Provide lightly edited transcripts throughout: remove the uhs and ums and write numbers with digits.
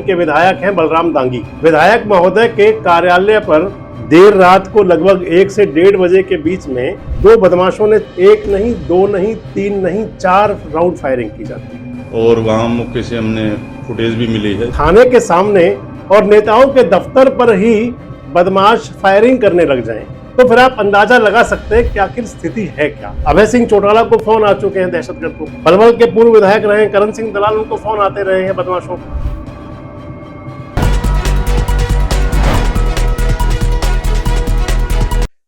के विधायक हैं बलराम दांगी। विधायक महोदय के कार्यालय पर देर रात को लगभग 1 से 1:30 बजे के बीच में दो बदमाशों ने एक नहीं, दो नहीं, तीन नहीं, 4 राउंड फायरिंग की जाती है और वहां मौके से हमने फुटेज भी मिली है। थाने के सामने और नेताओं के दफ्तर पर ही बदमाश फायरिंग करने लग जाएं, तो फिर आप अंदाजा लगा सकते हैं कि आखिर स्थिति है क्या। अभय सिंह चौटाला को फोन आ चुके हैं दहशतगर्द को। पलवल के पूर्व विधायक रहे करण सिंह दलाल, उनको फोन आते रहे हैं बदमाशों को।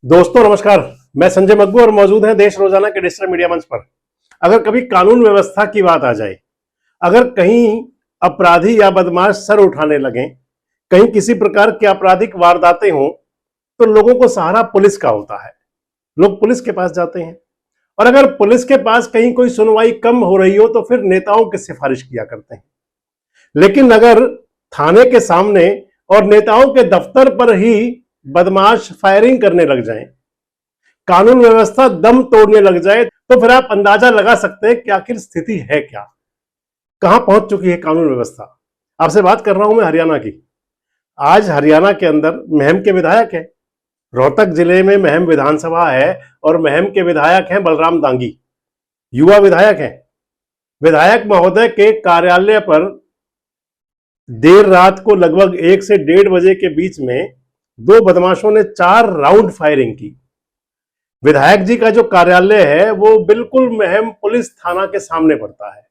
दोस्तों नमस्कार, मैं संजय मग्गू और मौजूद हैं देश रोजाना के डिजिटल मीडिया मंच पर। अगर कभी कानून व्यवस्था की बात आ जाए, अगर कहीं अपराधी या बदमाश सर उठाने लगे, कहीं किसी प्रकार की आपराधिक वारदातें हों, तो लोगों को सहारा पुलिस का होता है। लोग पुलिस के पास जाते हैं और अगर पुलिस के पास कहीं कोई सुनवाई कम हो रही हो तो फिर नेताओं की सिफारिश किया करते हैं। लेकिन अगर थाने के सामने और नेताओं के दफ्तर पर ही बदमाश फायरिंग करने लग जाएं, कानून व्यवस्था दम तोड़ने लग जाए, तो फिर आप अंदाजा लगा सकते हैं कि आखिर स्थिति है क्या, कहां पहुंच चुकी है कानून व्यवस्था। आपसे बात कर रहा हूं मैं हरियाणा की। आज हरियाणा के अंदर महम के विधायक है, रोहतक जिले में महम विधानसभा है और महम के विधायक हैं बलराम दांगी, युवा विधायक हैं। विधायक महोदय के कार्यालय पर देर रात को लगभग 1 से 1:30 बजे के बीच में दो बदमाशों ने 4 राउंड फायरिंग की। विधायक जी का जो कार्यालय है वो बिल्कुल महम पुलिस थाना के सामने पड़ता है,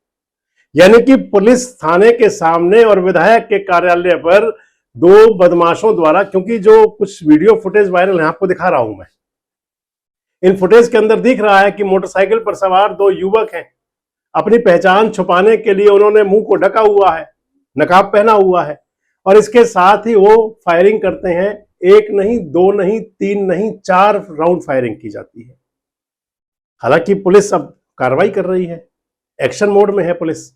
यानी कि पुलिस थाने के सामने और विधायक के कार्यालय पर दो बदमाशों द्वारा, क्योंकि जो कुछ वीडियो फुटेज वायरल है आपको दिखा रहा हूं मैं, इन फुटेज के अंदर दिख रहा है कि मोटरसाइकिल पर सवार दो युवक हैं। अपनी पहचान छुपाने के लिए उन्होंने मुंह को ढका हुआ है, नकाब पहना हुआ है और इसके साथ ही वो फायरिंग करते हैं। एक नहीं, दो नहीं, तीन नहीं, 4 राउंड फायरिंग की जाती है। हालांकि पुलिस अब कार्रवाई कर रही है, एक्शन मोड में है पुलिस।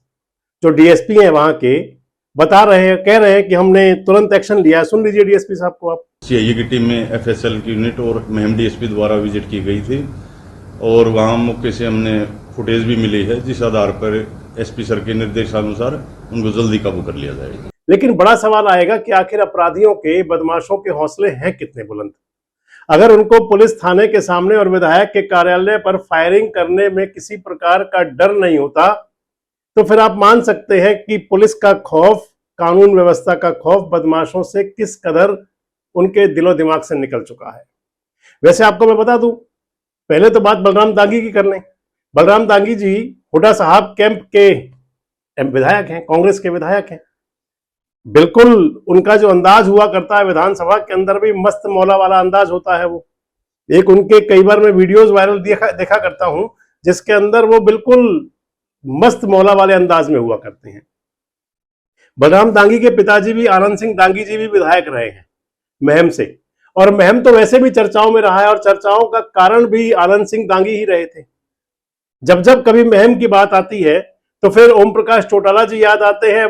जो डीएसपी हैं वहां के बता रहे हैं, कह रहे हैं कि हमने तुरंत एक्शन लिया। सुन लीजिए डीएसपी साहब को आप। सीआईए की टीम में एफएसएल की यूनिट और महम डीएसपी द्वारा विजिट की गई थी और वहां मौके से हमने फुटेज भी मिली है, जिस आधार पर एसपी सर के निर्देशानुसार उनको जल्दी काबू कर लिया जाएगा। लेकिन बड़ा सवाल आएगा कि आखिर अपराधियों के, बदमाशों के हौसले हैं कितने बुलंद। अगर उनको पुलिस थाने के सामने और विधायक के कार्यालय पर फायरिंग करने में किसी प्रकार का डर नहीं होता, तो फिर आप मान सकते हैं कि पुलिस का खौफ, कानून व्यवस्था का खौफ बदमाशों से किस कदर उनके दिलो दिमाग से निकल चुका है। वैसे आपको मैं बता दूं, पहले तो बात बलराम दांगी की कर लें। बलराम दांगी जी हुड्डा साहब कैंप के विधायक हैं, कांग्रेस के विधायक हैं। बिल्कुल उनका जो अंदाज हुआ करता है विधानसभा के अंदर भी मस्त मौला वाला अंदाज होता है। वो एक उनके कई बार मैं वीडियोस वायरल देखा करता हूं, जिसके अंदर वो बिल्कुल मस्त मौला वाले अंदाज में हुआ करते हैं। बलराम दांगी के पिताजी भी, आनंद सिंह दांगी जी भी विधायक रहे हैं महम से, और महम तो वैसे भी चर्चाओं में रहा है और चर्चाओं का कारण भी आनंद सिंह दांगी ही रहे थे। जब जब कभी महम की बात आती है तो फिर ओम प्रकाश चौटाला जी याद आते हैं,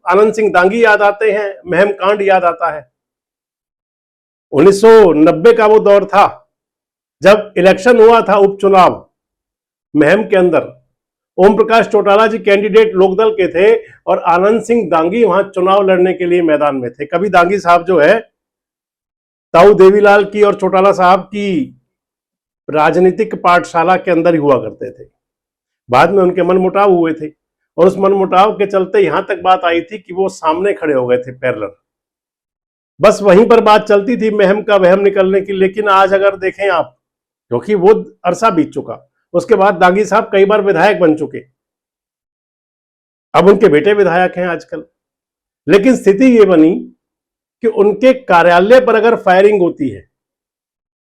आनंद सिंह दांगी याद आते हैं, महम कांड याद आता है। 1990 का वो दौर था जब इलेक्शन हुआ था, उपचुनाव महम के अंदर। ओम प्रकाश चौटाला जी कैंडिडेट लोकदल के थे और आनंद सिंह दांगी वहां चुनाव लड़ने के लिए मैदान में थे। कभी दांगी साहब जो है ताऊ देवीलाल की और चौटाला साहब की राजनीतिक पाठशाला के अंदर ही हुआ करते थे। बाद में उनके मनमुटाव हुए थे और उस मनमुटाव के चलते यहां तक बात आई थी कि वो सामने खड़े हो गए थे पैरेलल। बस वहीं पर बात चलती थी महम का वहम निकलने की। लेकिन आज अगर देखें आप, क्योंकि वो अरसा बीत चुका, उसके बाद दांगी साहब कई बार विधायक बन चुके, अब उनके बेटे विधायक हैं आजकल। लेकिन स्थिति ये बनी कि उनके कार्यालय पर अगर फायरिंग होती है,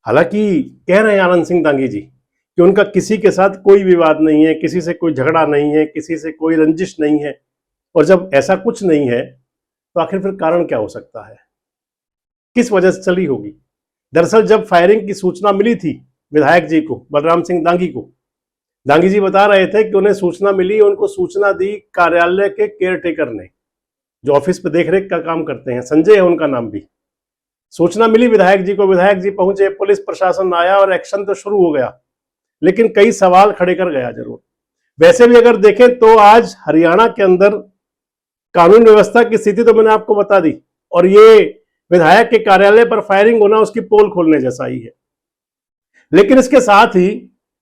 हालांकि कह रहे हैं आनंद सिंह दांगी जी कि उनका किसी के साथ कोई विवाद नहीं है, किसी से कोई झगड़ा नहीं है, किसी से कोई रंजिश नहीं है, और जब ऐसा कुछ नहीं है तो आखिर फिर कारण क्या हो सकता है, किस वजह से चली होगी। दरअसल जब फायरिंग की सूचना मिली थी विधायक जी को, बलराम सिंह दांगी को, दांगी जी बता रहे थे कि उन्हें सूचना मिली, उनको सूचना दी कार्यालय के केयरटेकर ने, जो ऑफिस पे देखरेख का काम करते हैं, संजय है उनका नाम भी। सूचना मिली विधायक जी को, विधायक जी पहुंचे, पुलिस प्रशासन आया और एक्शन तो शुरू हो गया। लेकिन कई सवाल खड़े कर गया जरूर। वैसे भी अगर देखें तो आज हरियाणा के अंदर कानून व्यवस्था की स्थिति तो मैंने आपको बता दी, और ये विधायक के कार्यालय पर फायरिंग होना उसकी पोल खोलने जैसा ही है। लेकिन इसके साथ ही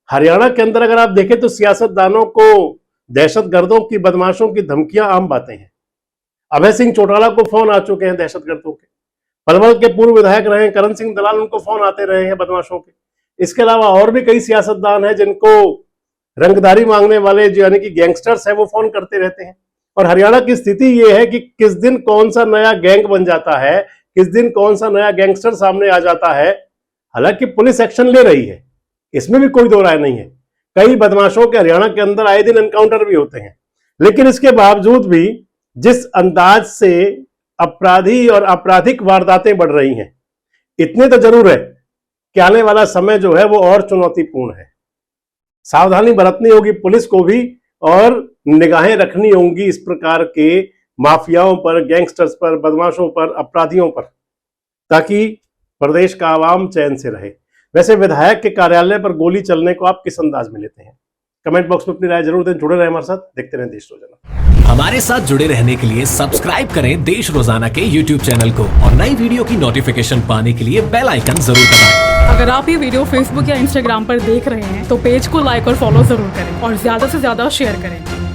हरियाणा के अंदर अगर आप देखें तो सियासतदानों को दहशतगर्दों की, बदमाशों की धमकियां आम बातें हैं। अभय सिंह चौटाला को फोन आ चुके हैं दहशतगर्दों के। पलवल के पूर्व विधायक रहे हैं करण सिंह दलाल, उनको फोन आते रहे हैं बदमाशों के। इसके अलावा और भी कई सियासतदान हैं जिनको रंगदारी मांगने वाले जो यानी कि गैंगस्टर्स हैं वो फोन करते रहते हैं। और हरियाणा की स्थिति ये है कि किस दिन कौन सा नया गैंग बन जाता है, किस दिन कौन सा नया गैंगस्टर सामने आ जाता है। हालांकि पुलिस एक्शन ले रही है, इसमें भी कोई दो राय नहीं है। कई बदमाशों के हरियाणा के अंदर आए दिन एनकाउंटर भी होते हैं, लेकिन इसके बावजूद भी जिस अंदाज से अपराधी और आपराधिक वारदातें बढ़ रही हैं, इतने तो जरूर है कि आने वाला समय जो है वो और चुनौतीपूर्ण है। सावधानी बरतनी होगी पुलिस को भी, और निगाहें रखनी होंगी इस प्रकार के माफियाओं पर, गैंगस्टर्स पर, बदमाशों पर, अपराधियों पर, ताकि प्रदेश का आवाम चैन से रहे। वैसे विधायक के कार्यालय पर गोली चलने को आप किस अंदाज में लेते हैं? कमेंट बॉक्स में अपनी राय जरूर दें। जुड़े रहें हमारे साथ, देखते रहें देश रोजाना। हमारे साथ जुड़े रहने के लिए सब्सक्राइब करें देश रोजाना के YouTube चैनल को, और नई वीडियो की नोटिफिकेशन पाने के लिए बेल आइकन जरूर दबाएं। अगर आप ये वीडियो Facebook या Instagram पर देख रहे हैं तो पेज को लाइक और फॉलो जरूर करें और ज्यादा से ज्यादा शेयर करें।